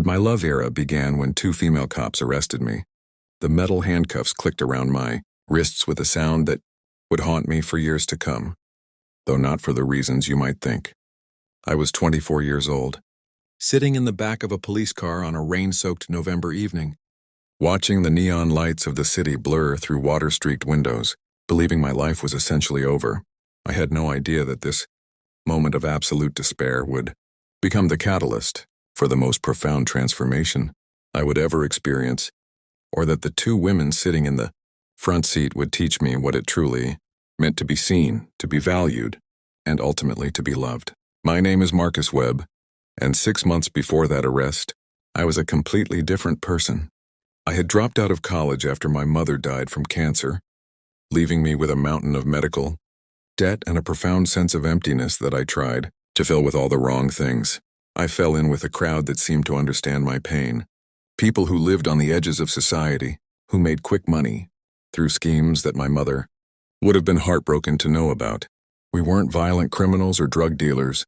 My love era began when two female cops arrested me. The metal handcuffs clicked around my wrists with a sound that would haunt me for years to come, though not for the reasons you might think. I was 24 years old, sitting in the back of a police car on a rain-soaked November evening, watching the neon lights of the city blur through water-streaked windows, believing my life was essentially over. I had no idea that this moment of absolute despair would become the catalyst for the most profound transformation I would ever experience, or that the two women sitting in the front seat would teach me what it truly meant to be seen, to be valued, and ultimately to be loved. My name is Marcus Webb, and 6 months before that arrest, I was a completely different person. I had dropped out of college after my mother died from cancer, leaving me with a mountain of medical debt and a profound sense of emptiness that I tried to fill with all the wrong things. I fell in with a crowd that seemed to understand my pain. People who lived on the edges of society, who made quick money through schemes that my mother would have been heartbroken to know about. We weren't violent criminals or drug dealers,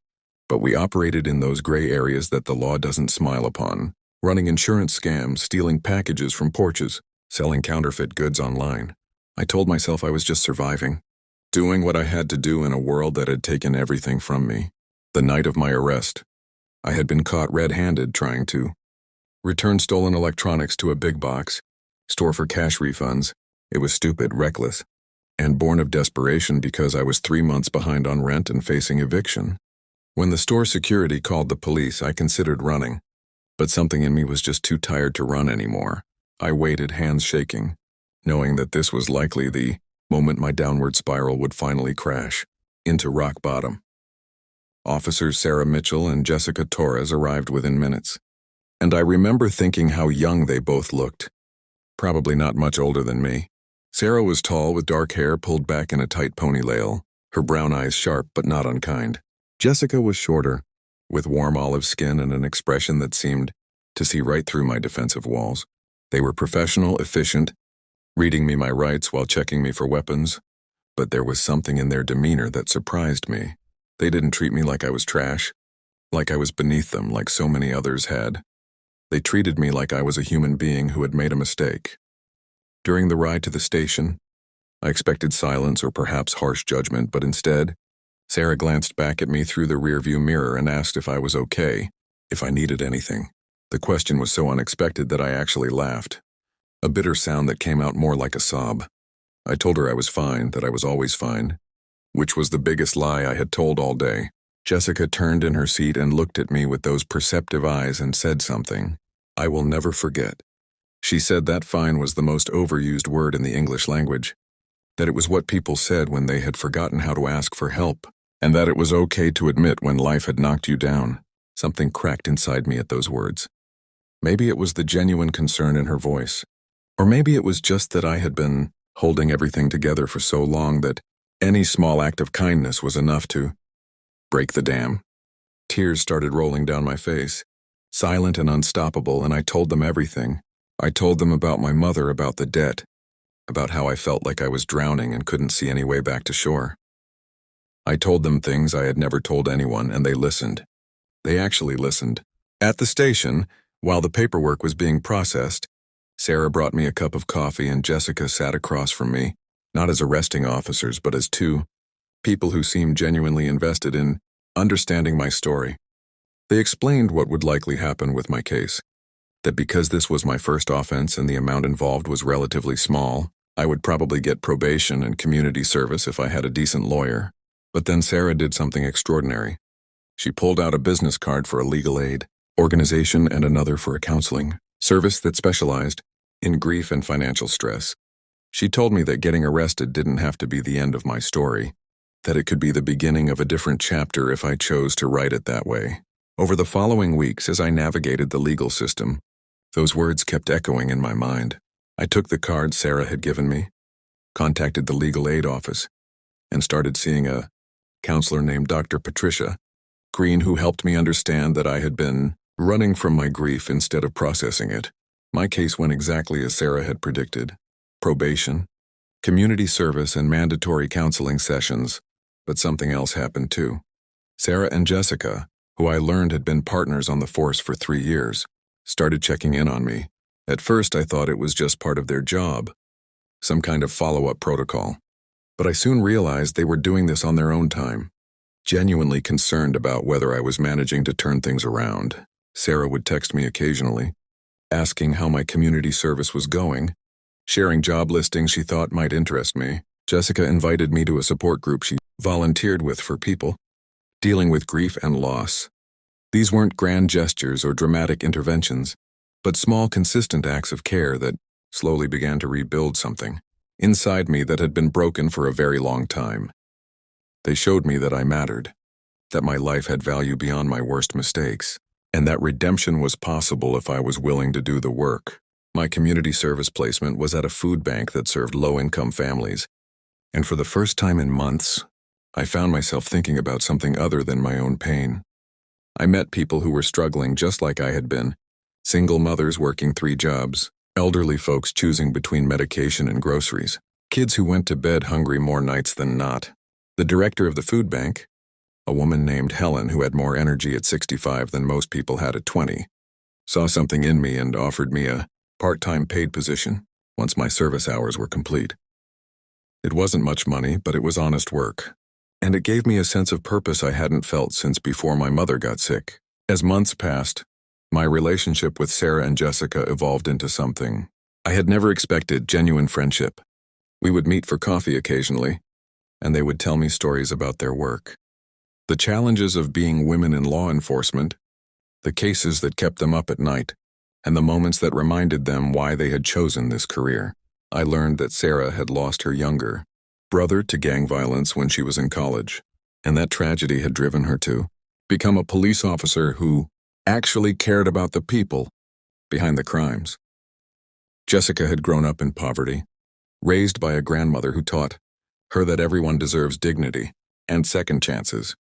but we operated in those gray areas that the law doesn't smile upon, running insurance scams, stealing packages from porches, selling counterfeit goods online. I told myself I was just surviving, doing what I had to do in a world that had taken everything from me. The night of my arrest, I had been caught red-handed trying to return stolen electronics to a big box store for cash refunds. It was stupid, reckless, and born of desperation because I was 3 months behind on rent and facing eviction. When the store security called the police, I considered running, but something in me was just too tired to run anymore. I waited, hands shaking, knowing that this was likely the moment my downward spiral would finally crash into rock bottom. Officers Sarah Mitchell and Jessica Torres arrived within minutes, and I remember thinking how young they both looked, probably not much older than me. Sarah was tall with dark hair pulled back in a tight ponytail, her brown eyes sharp but not unkind. Jessica was shorter, with warm olive skin and an expression that seemed to see right through my defensive walls. They were professional, efficient, reading me my rights while checking me for weapons, but there was something in their demeanor that surprised me. They didn't treat me like I was trash, like I was beneath them like so many others had. They treated me like I was a human being who had made a mistake. During the ride to the station, I expected silence or perhaps harsh judgment, but instead, Sarah glanced back at me through the rearview mirror and asked if I was okay, if I needed anything. The question was so unexpected that I actually laughed, a bitter sound that came out more like a sob. I told her I was fine, that I was always fine, which was the biggest lie I had told all day. Jessica turned in her seat and looked at me with those perceptive eyes and said something I will never forget. She said that fine was the most overused word in the English language, that it was what people said when they had forgotten how to ask for help, and that it was okay to admit when life had knocked you down. Something cracked inside me at those words. Maybe it was the genuine concern in her voice, or maybe it was just that I had been holding everything together for so long that any small act of kindness was enough to break the dam. Tears started rolling down my face, silent and unstoppable, and I told them everything. I told them about my mother, about the debt, about how I felt like I was drowning and couldn't see any way back to shore. I told them things I had never told anyone, and they listened. They actually listened. At the station, while the paperwork was being processed, Sarah brought me a cup of coffee and Jessica sat across from me, not as arresting officers, but as two people who seemed genuinely invested in understanding my story. They explained what would likely happen with my case, that because this was my first offense and the amount involved was relatively small, I would probably get probation and community service if I had a decent lawyer. But then Sarah did something extraordinary. She pulled out a business card for a legal aid organization and another for a counseling service that specialized in grief and financial stress. She told me that getting arrested didn't have to be the end of my story, that it could be the beginning of a different chapter if I chose to write it that way. Over the following weeks, as I navigated the legal system, those words kept echoing in my mind. I took the card Sarah had given me, contacted the legal aid office, and started seeing a counselor named Dr. Patricia Green, who helped me understand that I had been running from my grief instead of processing it. My case went exactly as Sarah had predicted. Probation, community service, and mandatory counseling sessions, but something else happened too. Sarah and Jessica, who I learned had been partners on the force for 3 years, started checking in on me. At first, I thought it was just part of their job, some kind of follow-up protocol. But I soon realized they were doing this on their own time, genuinely concerned about whether I was managing to turn things around. Sarah would text me occasionally, asking how my community service was going, sharing job listings she thought might interest me. Jessica invited me to a support group she volunteered with for people dealing with grief and loss. These weren't grand gestures or dramatic interventions, but small, consistent acts of care that slowly began to rebuild something inside me that had been broken for a very long time. They showed me that I mattered, that my life had value beyond my worst mistakes, and that redemption was possible if I was willing to do the work. My community service placement was at a food bank that served low-income families, and for the first time in months, I found myself thinking about something other than my own pain. I met people who were struggling just like I had been, single mothers working 3 jobs, elderly folks choosing between medication and groceries, kids who went to bed hungry more nights than not. The director of the food bank, a woman named Helen who had more energy at 65 than most people had at 20, saw something in me and offered me a part-time paid position once my service hours were complete. It wasn't much money, but it was honest work, and it gave me a sense of purpose I hadn't felt since before my mother got sick. As months passed, my relationship with Sarah and Jessica evolved into something I had never expected: genuine friendship. We would meet for coffee occasionally, and they would tell me stories about their work, the challenges of being women in law enforcement, the cases that kept them up at night, and the moments that reminded them why they had chosen this career. I learned that Sarah had lost her younger brother to gang violence when she was in college, and that tragedy had driven her to become a police officer who actually cared about the people behind the crimes. Jessica had grown up in poverty, raised by a grandmother who taught her that everyone deserves dignity and second chances,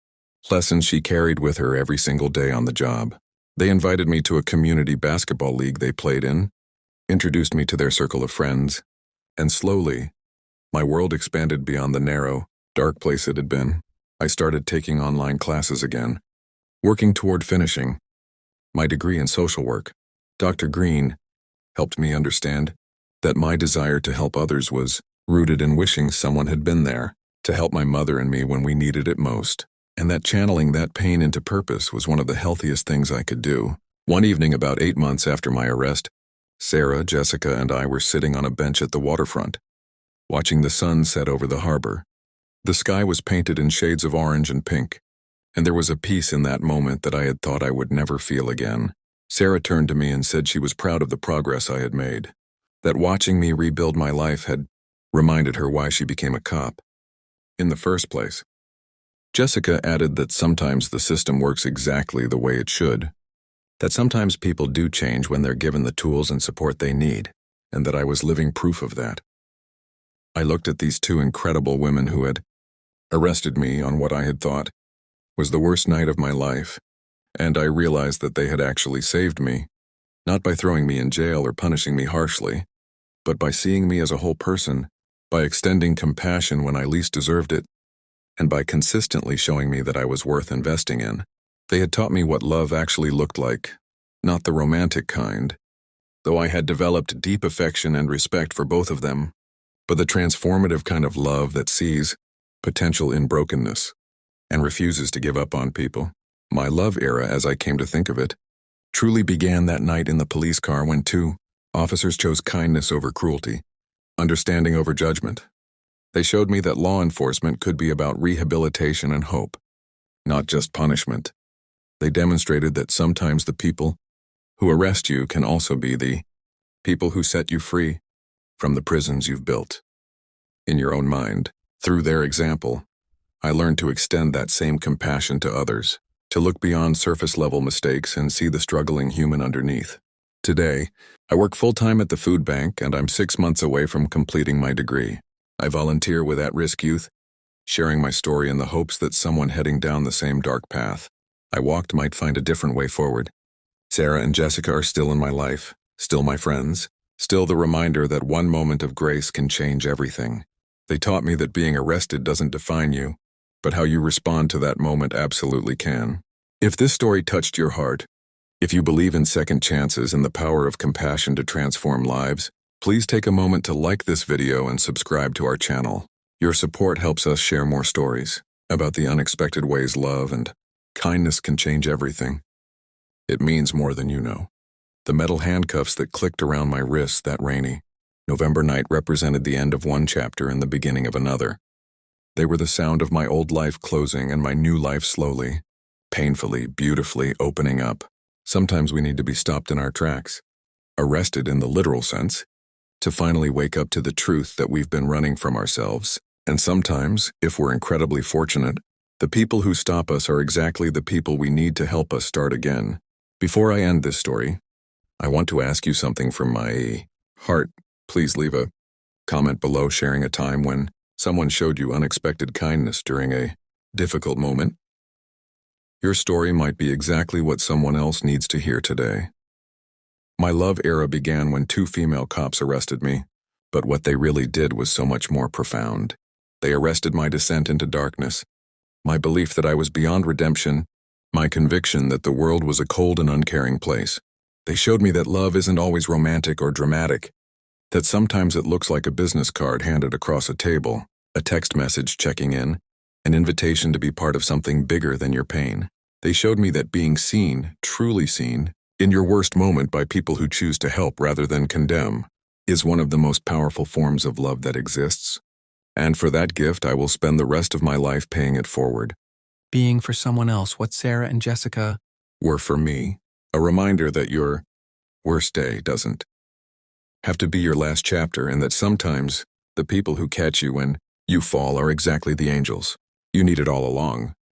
lessons she carried with her every single day on the job. They invited me to a community basketball league they played in, introduced me to their circle of friends, and slowly, my world expanded beyond the narrow, dark place it had been. I started taking online classes again, working toward finishing my degree in social work. Dr. Green helped me understand that my desire to help others was rooted in wishing someone had been there to help my mother and me when we needed it most, and that channeling that pain into purpose was one of the healthiest things I could do. One evening about 8 months after my arrest, Sarah, Jessica, and I were sitting on a bench at the waterfront, watching the sun set over the harbor. The sky was painted in shades of orange and pink, and there was a peace in that moment that I had thought I would never feel again. Sarah turned to me and said she was proud of the progress I had made, that watching me rebuild my life had reminded her why she became a cop in the first place. Jessica added that sometimes the system works exactly the way it should, that sometimes people do change when they're given the tools and support they need, and that I was living proof of that. I looked at these 2 incredible women who had arrested me on what I had thought was the worst night of my life, and I realized that they had actually saved me, not by throwing me in jail or punishing me harshly, but by seeing me as a whole person, by extending compassion when I least deserved it, and by consistently showing me that I was worth investing in. They had taught me what love actually looked like, not the romantic kind, though I had developed deep affection and respect for both of them, but the transformative kind of love that sees potential in brokenness and refuses to give up on people. My love era, as I came to think of it, truly began that night in the police car when 2 officers chose kindness over cruelty, understanding over judgment. They showed me that law enforcement could be about rehabilitation and hope, not just punishment. They demonstrated that sometimes the people who arrest you can also be the people who set you free from the prisons you've built in your own mind. Through their example, I learned to extend that same compassion to others, to look beyond surface-level mistakes and see the struggling human underneath. Today, I work full-time at the food bank, and I'm 6 months away from completing my degree. I volunteer with at-risk youth, sharing my story in the hopes that someone heading down the same dark path I walked might find a different way forward. Sarah and Jessica are still in my life, still my friends, still the reminder that one moment of grace can change everything. They taught me that being arrested doesn't define you, but how you respond to that moment absolutely can. If this story touched your heart, If you believe in second chances and the power of compassion to transform lives, please take a moment to like this video and subscribe to our channel. Your support helps us share more stories about the unexpected ways love and kindness can change everything. It means more than you know. The metal handcuffs that clicked around my wrists that rainy November night represented the end of one chapter and the beginning of another. They were the sound of my old life closing and my new life slowly, painfully, beautifully opening up. Sometimes we need to be stopped in our tracks, arrested in the literal sense, to finally wake up to the truth that we've been running from ourselves. And sometimes, if we're incredibly fortunate, the people who stop us are exactly the people we need to help us start again. Before I end this story, I want to ask you something from my heart. Please leave a comment below sharing a time when someone showed you unexpected kindness during a difficult moment. Your story might be exactly what someone else needs to hear today. My love era began when 2 female cops arrested me, but what they really did was so much more profound. They arrested my descent into darkness, my belief that I was beyond redemption, my conviction that the world was a cold and uncaring place. They showed me that love isn't always romantic or dramatic, that sometimes it looks like a business card handed across a table, a text message checking in, an invitation to be part of something bigger than your pain. They showed me that being seen, truly seen, in your worst moment by people who choose to help rather than condemn, is one of the most powerful forms of love that exists. And for that gift, I will spend the rest of my life paying it forward. Being for someone else what Sarah and Jessica were for me, a reminder that your worst day doesn't have to be your last chapter, and that sometimes the people who catch you when you fall are exactly the angels you needed all along.